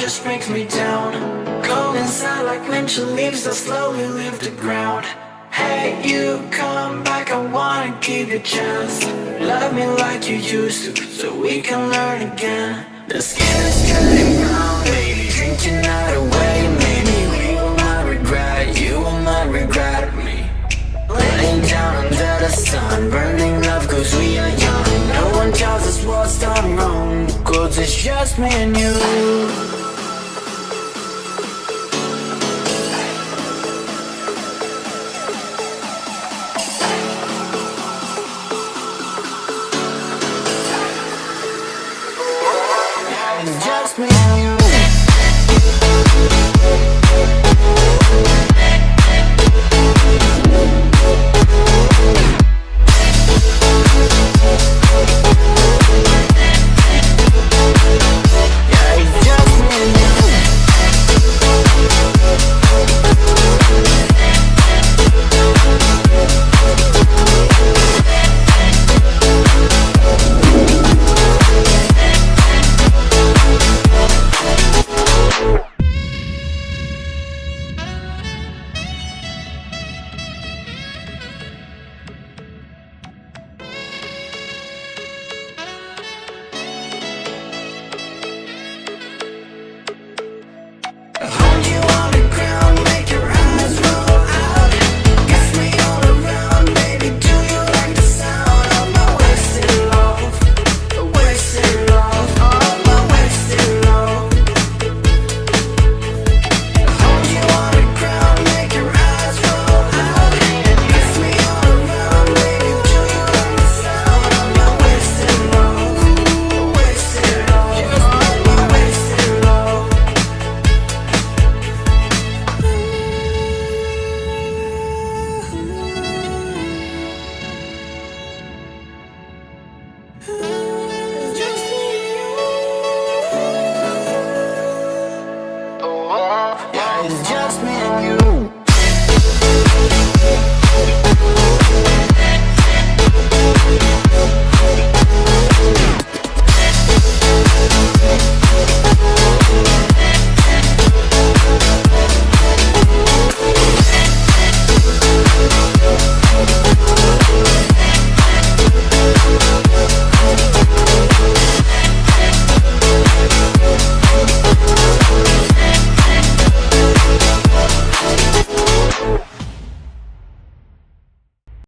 just brings me down. Go inside like winter leaves that slowly leave the ground. Hey, you come back, I wanna give you a chance. Love me like you used to, so we can learn again. The skin is turning brown, baby, drink your night away. Maybe we will not regret, you will not regret me. Laying down under the sun, burning love cause we are young. No one tells us what's done wrong, cause it's just me and you.